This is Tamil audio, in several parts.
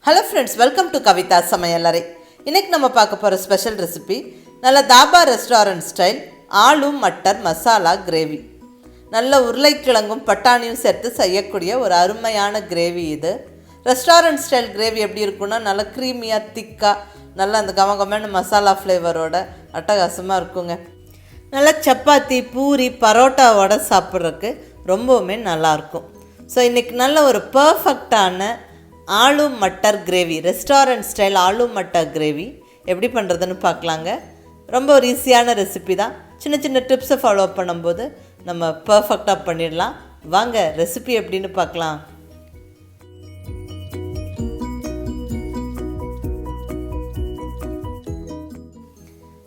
Hello friends, welcome to Kavitha Samayalarai. இன்னைக்கு நம்ம பார்க்க போற ஸ்பெஷல் ரெசிபி நல்ல dhaba restaurant style aloo matar masala gravy. நல்ல உருளைக்கிழங்கும் பட்டாணியும் சேர்த்து செய்யக்கூடிய ஒரு அருமையான கிரேவி இது. ரெஸ்டாரண்ட் ஸ்டைல் கிரேவி எப்படி இருக்கும்னா நல்ல க்ரீமியா திக்கா நல்ல அந்த கமகமான மசாலா ஃப்ளேவரோட அட்டகாசமாக இருக்குங்க. நல்ல சப்பாத்தி பூரி பரோட்டாவோட சாப்பிட்றதுக்கு ரொம்பவுமே நல்லாயிருக்கும். ஸோ இன்றைக்கி நல்ல ஒரு பர்ஃபெக்டான aloo matar gravy, restaurant style aloo matar gravy எப்படி பண்ணுறதுன்னு பார்க்கலாங்க. ரொம்ப ஒரு ஈஸியான ரெசிபி தான். சின்ன சின்ன டிப்ஸை ஃபாலோ பண்ணும்போது நம்ம பர்ஃபெக்டாக பண்ணிடலாம். வாங்க ரெசிபி எப்படின்னு பார்க்கலாம்.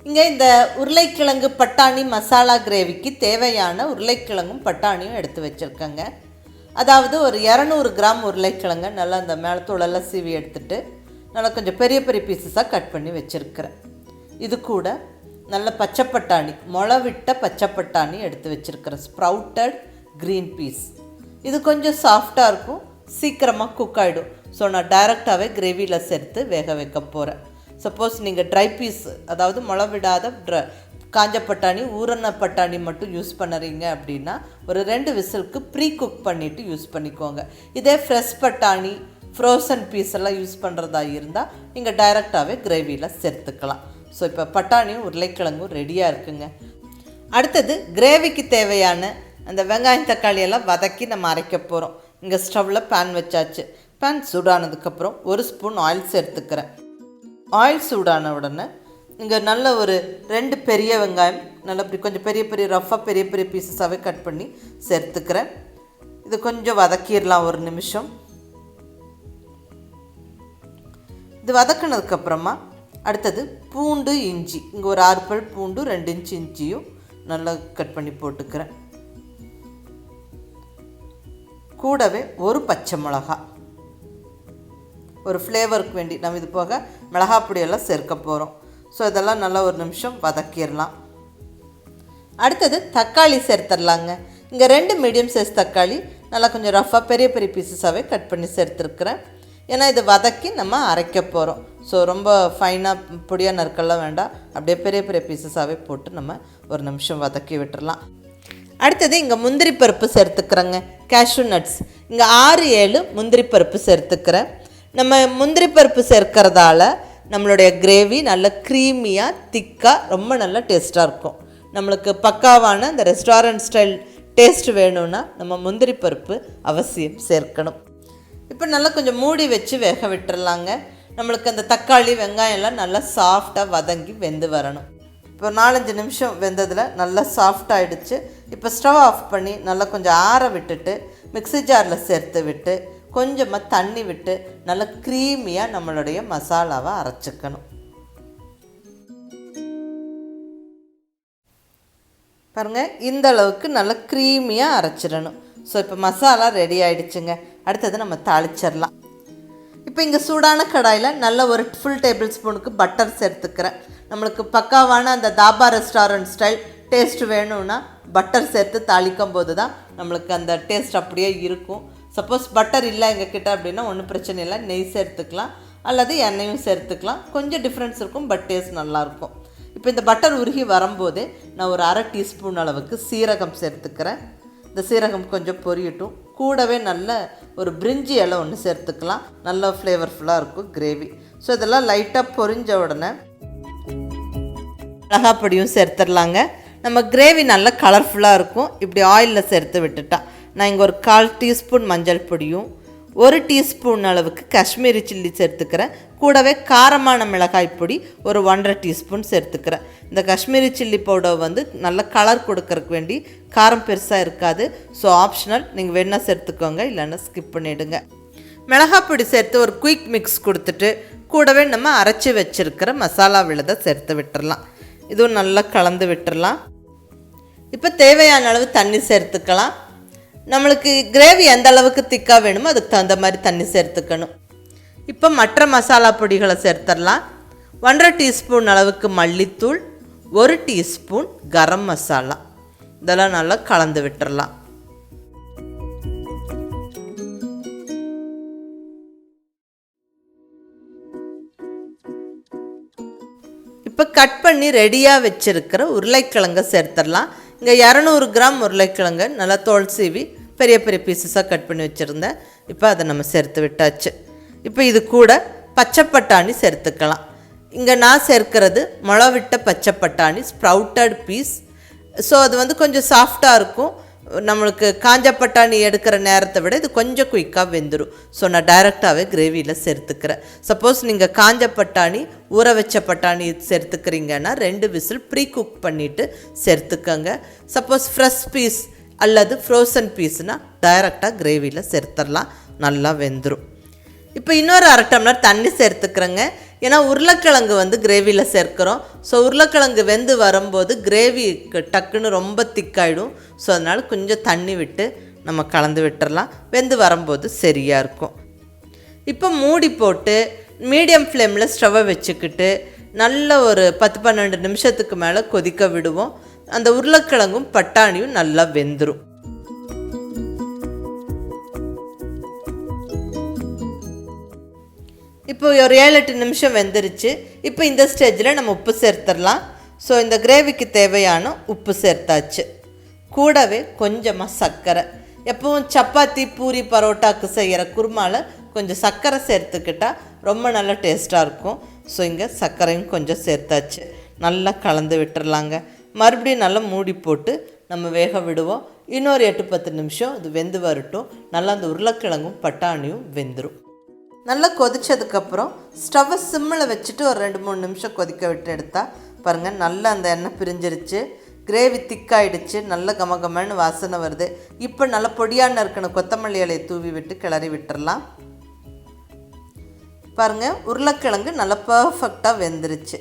இங்கே இந்த உருளைக்கிழங்கு பட்டாணி மசாலா கிரேவிக்கு தேவையான உருளைக்கிழங்கும் பட்டாணியும் எடுத்து வச்சுருக்கேங்க. அதாவது ஒரு 200 கிராம் உருளைக்கிழங்க நல்லா அந்த மேலே தோலெல்லாம் சீவி எடுத்துட்டு நல்லா கொஞ்சம் பெரிய பெரிய பீசஸாக கட் பண்ணி வச்சுருக்கிறேன். இது கூட நல்ல பச்சை பட்டாணி, முளவிட்ட பச்சை பட்டாணி எடுத்து வச்சுருக்கிறேன். Sprouted green peas. இது கொஞ்சம் சாஃப்டாக இருக்கும், சீக்கிரமாக குக் ஆகிடும். ஸோ நான் டைரெக்டாகவே கிரேவியில் சேர்த்து வேக வைக்க போகிறேன். சப்போஸ் நீங்கள் ட்ரை பீஸ், அதாவது முளவிடாத காஞ்ச பட்டாணி ஊறின பட்டாணி மட்டும் யூஸ் பண்ணுறீங்க அப்படின்னா ஒரு 2 விசிலுக்கு ப்ரீ குக் பண்ணிவிட்டு யூஸ் பண்ணிக்கோங்க. இதே ஃப்ரெஷ் பட்டாணி ஃப்ரோசன் பீஸ் எல்லாம் யூஸ் பண்ணுறதா இருந்தால் நீங்கள் டைரெக்டாகவே கிரேவியில் சேர்த்துக்கலாம். ஸோ இப்போ பட்டாணியும் உருளைக்கிழங்கும் ரெடியாக இருக்குங்க. அடுத்தது கிரேவிக்கு தேவையான அந்த வெங்காயம் தக்காளி எல்லாம் வதக்கி நம்ம அரைக்க போகிறோம். இங்கே ஸ்டவ்வில் பேன் வச்சாச்சு. பேன் சூடானதுக்கப்புறம் 1 ஸ்பூன் ஆயில் சேர்த்துக்கிறேன். ஆயில் சூடான உடனே இங்கே நல்ல ஒரு 2 பெரிய வெங்காயம் நல்லா இப்படி கொஞ்சம் பெரிய பெரிய ரஃபாக பெரிய பெரிய பீசஸாகவே கட் பண்ணி சேர்த்துக்கிறேன். இது கொஞ்சம் வதக்கிடலாம் 1 நிமிஷம். இது வதக்கினதுக்கப்புறமா அடுத்தது பூண்டு இஞ்சி, இங்கே ஒரு 6 பல் பூண்டு 2 இன்ச்சு இஞ்சியும் நல்லா கட் பண்ணி போட்டுக்கிறேன். கூடவே ஒரு பச்சை மிளகா, ஒரு ஃப்ளேவருக்கு வேண்டி நம்ம இது போக மிளகாய் பொடியெல்லாம் சேர்க்க போகிறோம். ஸோ இதெல்லாம் நல்லா 1 நிமிஷம் வதக்கிடலாம். அடுத்தது தக்காளி சேர்த்துடலாங்க. இங்கே 2 மீடியம் சைஸ் தக்காளி நல்லா கொஞ்சம் ரஃபாக பெரிய பெரிய பீசஸாகவே கட் பண்ணி சேர்த்துருக்குறேன். ஏன்னா இது வதக்கி நம்ம அரைக்க போகிறோம். ஸோ ரொம்ப ஃபைனாக பொடியாக நறுக்கெல்லாம் வேண்டாம், அப்படியே பெரிய பெரிய பீசஸாகவே போட்டு நம்ம 1 நிமிஷம் வதக்கி விட்டுடலாம். அடுத்தது இங்கே முந்திரி பருப்பு சேர்த்துக்கிறேங்க. கேஷ்யூ நட்ஸ் இங்கே 6-7 முந்திரி பருப்பு சேர்த்துக்கிறேன். நம்ம முந்திரி பருப்பு சேர்க்கறதால நம்மளுடைய கிரேவி நல்ல க்ரீமியாக திக்காக ரொம்ப நல்ல டேஸ்ட்டாக இருக்கும். நம்மளுக்கு பக்காவான இந்த ரெஸ்டாரண்ட் ஸ்டைல் டேஸ்ட் வேணும்னா நம்ம முந்திரி பருப்பு அவசியம் சேர்க்கணும். இப்போ நல்லா கொஞ்சம் மூடி வச்சு வேக விட்டுறலாங்க. நம்மளுக்கு அந்த தக்காளி வெங்காயம்லாம் நல்லா சாஃப்டாக வதங்கி வெந்து வரணும். இப்போ 4-5 நிமிஷம் வெந்ததில் நல்லா சாஃப்டாகிடுச்சு. இப்போ ஸ்டவ் ஆஃப் பண்ணி நல்லா கொஞ்சம் ஆற விட்டுட்டு மிக்ஸி ஜாரில் சேர்த்து விட்டு கொஞ்சமாக தண்ணி விட்டு நல்லா க்ரீமியாக நம்மளுடைய மசாலாவை அரைச்சிக்கணும். பாருங்கள், இந்த அளவுக்கு நல்லா க்ரீமியாக அரைச்சிடணும். ஸோ இப்போ மசாலா ரெடி ஆகிடுச்சுங்க. அடுத்தது நம்ம தாளிச்சிடலாம். இப்போ இங்கே சூடான கடாயில் நல்ல ஒரு ஃபுல் டேபிள் ஸ்பூனுக்கு பட்டர் சேர்த்துக்கிறேன். நம்மளுக்கு பக்காவான அந்த தாபா ரெஸ்டாரண்ட் ஸ்டைல் டேஸ்ட் வேணும்னா பட்டர் சேர்த்து தாளிக்கும் போது தான் நம்மளுக்கு அந்த டேஸ்ட் அப்படியே இருக்கும். சப்போஸ் பட்டர் இல்லை எங்ககிட்ட அப்படின்னா ஒன்றும் பிரச்சனை இல்லை, நெய் சேர்த்துக்கலாம் அல்லது எண்ணெயும் சேர்த்துக்கலாம். கொஞ்சம் டிஃப்ரென்ஸ் இருக்கும், பட் டேஸ்ட் நல்லாயிருக்கும். இப்போ இந்த பட்டர் உருகி வரும்போதே நான் ஒரு 1/2 டீஸ்பூன் அளவுக்கு சீரகம் சேர்த்துக்கிறேன். இந்த சீரகம் கொஞ்சம் பொரியட்டும். கூடவே நல்ல ஒரு பிரிஞ்சி இலை ஒன்று சேர்த்துக்கலாம். நல்ல ஃப்ளேவர்ஃபுல்லாக இருக்கும் கிரேவி. ஸோ இதெல்லாம் லைட்டாக பொரிஞ்ச உடனே மிளகாய் பொடியும் சேர்த்துடலாங்க. நம்ம கிரேவி நல்லா கலர்ஃபுல்லாக இருக்கும் இப்படி ஆயிலில் சேர்த்து விட்டுட்டா. நான் இங்கே ஒரு 1/4 டீஸ்பூன் மஞ்சள் பொடியும் 1 டீஸ்பூன் அளவுக்கு காஷ்மீரி சில்லி சேர்த்துக்கிறேன். கூடவே காரமான மிளகாய் பொடி ஒரு 1/2 டீஸ்பூன் சேர்த்துக்கிறேன். இந்த காஷ்மீரி சில்லி பவுடர் வந்து நல்ல கலர் கொடுக்கறதுக்கு வேண்டி காரம் பெருசாக இருக்காது. ஸோ ஆப்ஷனல், நீங்கள் வேணால் சேர்த்துக்கோங்க, இல்லைன்னா ஸ்கிப் பண்ணிவிடுங்க. மிளகாய் பொடி சேர்த்து ஒரு குயிக் மிக்ஸ் கொடுத்துட்டு கூடவே நம்ம அரைச்சி வச்சுருக்கிற மசாலா விழுதை சேர்த்து விட்டுடலாம். இதுவும் நல்லா கலந்து விட்டுடலாம். இப்போ தேவையான அளவு தண்ணி சேர்த்துக்கலாம். நம்மளுக்கு கிரேவி எந்த அளவுக்கு திக்காக வேணுமோ அதுக்கு தகுந்த மாதிரி தண்ணி சேர்த்துக்கணும். இப்போ மற்ற மசாலா பொடிகளை சேர்த்துடலாம். 1/2 டீஸ்பூன் அளவுக்கு மல்லித்தூள், 1 டீஸ்பூன் கரம் மசாலா, இதெல்லாம் நல்லா கலந்து விட்டுடலாம். இப்போ கட் பண்ணி ரெடியாக வச்சுருக்கிற உருளைக்கிழங்கை சேர்த்துடலாம். இங்கே 200 கிராம் உருளைக்கிழங்கு நல்லா தோல் சீவி பெரிய பெரிய பீசஸாக கட் பண்ணி வச்சுருந்தேன். இப்போ அதை நம்ம சேர்த்து விட்டாச்சு. இப்போ இது கூட பச்சை பட்டாணி சேர்த்துக்கலாம். இங்கே நான் சேர்க்கிறது முளவிட்ட பச்சை பட்டாணி, ஸ்ப்ரவுட்டட் பீஸ். ஸோ அது கொஞ்சம் சாஃப்டாக இருக்கும். நம்மளுக்கு காஞ்ச பட்டாணி எடுக்கிற நேரத்தை விட இது கொஞ்சம் குயிக்காக வெந்துடும். ஸோ நான் டைரெக்டாகவே கிரேவியில் சேர்த்துக்கிறேன். சப்போஸ் நீங்கள் காஞ்ச பட்டாணி ஊற வச்ச பட்டாணி சேர்த்துக்கிறீங்கன்னா 2 விசில் ப்ரீ குக் பண்ணிவிட்டு சேர்த்துக்கங்க. சப்போஸ் ஃப்ரெஷ் பீஸ் அல்லது ஃப்ரோசன் பீஸ்னால் டைரெக்டாக கிரேவியில் சேர்த்துடலாம், நல்லா வெந்துடும். இப்போ இன்னொரு 1/2 டம்ளர் தண்ணி சேர்த்துக்கிறேங்க. ஏன்னா உருளைக்கிழங்கு கிரேவியில் சேர்க்குறோம். ஸோ உருளைக்கிழங்கு வெந்து வரும்போது கிரேவி டக்குன்னு ரொம்ப திக்காயிடும். ஸோ அதனால் கொஞ்சம் தண்ணி விட்டு நம்ம கலந்து விட்டுறலாம். வெந்து வரும்போது சரியாக இருக்கும். இப்போ மூடி போட்டு மீடியம் ஃப்ளேமில் ஸ்டவ்வை வச்சுக்கிட்டு நல்ல ஒரு 10-12 நிமிஷத்துக்கு மேலே கொதிக்க விடுவோம். அந்த உருளைக்கிழங்கும் பட்டாணியும் நல்லா வெந்துடும். இப்போ ஒரு 7-8 நிமிஷம் வெந்துருச்சு. இப்போ இந்த ஸ்டேஜில் நம்ம உப்பு சேர்த்துடலாம். ஸோ இந்த கிரேவிக்கு தேவையான உப்பு சேர்த்தாச்சு. கூடவே கொஞ்சமாக சர்க்கரை. எப்பவும் சப்பாத்தி பூரி பரோட்டாக்கு செய்கிற குருமாவில் கொஞ்சம் சர்க்கரை சேர்த்துக்கிட்டால் ரொம்ப நல்லா டேஸ்ட்டாக இருக்கும். ஸோ இங்கே சர்க்கரையும் கொஞ்சம் சேர்த்தாச்சு. நல்லா கலந்து விட்டுறலாங்க. மறுபடியும் நல்லா மூடி போட்டு நம்ம வேக விடுவோம். இன்னொரு 8-10 நிமிஷம் இது வெந்து வரட்டும். நல்லா அந்த உருளைக்கிழங்கும் பட்டாணியும் வெந்துடும். நல்லா கொதித்ததுக்கப்புறம் ஸ்டவ்வை சிம்மில் வச்சுட்டு ஒரு 2-3 நிமிஷம் கொதிக்க விட்டு எடுத்தால் பாருங்கள், நல்லா அந்த எண்ணெய் பிரிஞ்சிருச்சு. கிரேவி திக்காயிடுச்சு. நல்ல கமகமன்னு வாசனை வருது. இப்போ நல்லா பொடியான இருக்கிற கொத்தமல்லி இலையை தூவி விட்டு கிளறி விட்டுறலாம். பாருங்கள், உருளைக்கிழங்கு நல்லா பர்ஃபெக்டாக வெந்துருச்சு.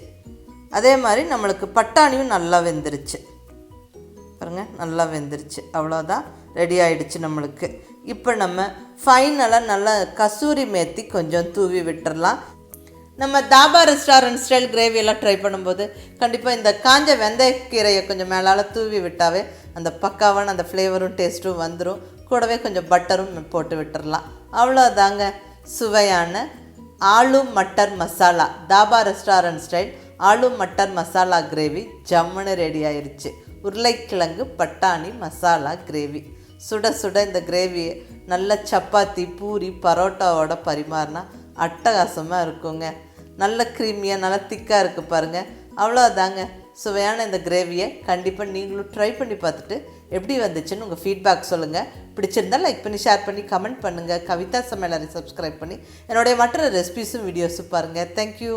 அதே மாதிரி நம்மளுக்கு பட்டாணியும் நல்லா வெந்துருச்சு. பாருங்கள், நல்லா வெந்துருச்சு. அவ்வளோதான், ரெடி ஆகிடுச்சு நம்மளுக்கு. இப்போ நம்ம ஃபைனலாக நல்லா கசூரி மேத்தி கொஞ்சம் தூவி விட்டுறலாம். நம்ம தாபா ரெஸ்டாரண்ட் ஸ்டைல் கிரேவியெல்லாம் ட்ரை பண்ணும்போது கண்டிப்பாக இந்த காஞ்ச வெந்தயக்கீரையை கொஞ்சம் மேலால் தூவி விட்டாவே அந்த பக்காவான அந்த ஃப்ளேவரும் டேஸ்ட்டும் வந்துடும். கூடவே கொஞ்சம் பட்டரும் போட்டு விட்டுறலாம். அவ்வளோதாங்க, சுவையான aloo matar masala, dhaba restaurant style aloo matar masala gravy ஜம்முன்னு ரெடி ஆயிடுச்சு. உருளைக்கிழங்கு பட்டாணி மசாலா கிரேவி. சுட சுட இந்த கிரேவியை நல்ல சப்பாத்தி பூரி பரோட்டாவோட பரிமாறினா அட்டகாசமாக இருக்குங்க. நல்ல க்ரீமியாக நல்லா திக்காக இருக்குது பாருங்கள். அவ்வளோதாங்க, சுவையான இந்த கிரேவியை கண்டிப்பாக நீங்களும் ட்ரை பண்ணி பார்த்துட்டு எப்படி வந்துச்சுன்னு உங்கள் ஃபீட்பேக் சொல்லுங்கள். பிடிச்சிருந்தால் லைக் பண்ணி ஷேர் பண்ணி கமெண்ட் பண்ணுங்கள். கவிதா சமையலறை சப்ஸ்கிரைப் பண்ணி என்னுடைய மற்ற ரெசிபிஸும் வீடியோஸும் பாருங்கள். தேங்க்யூ.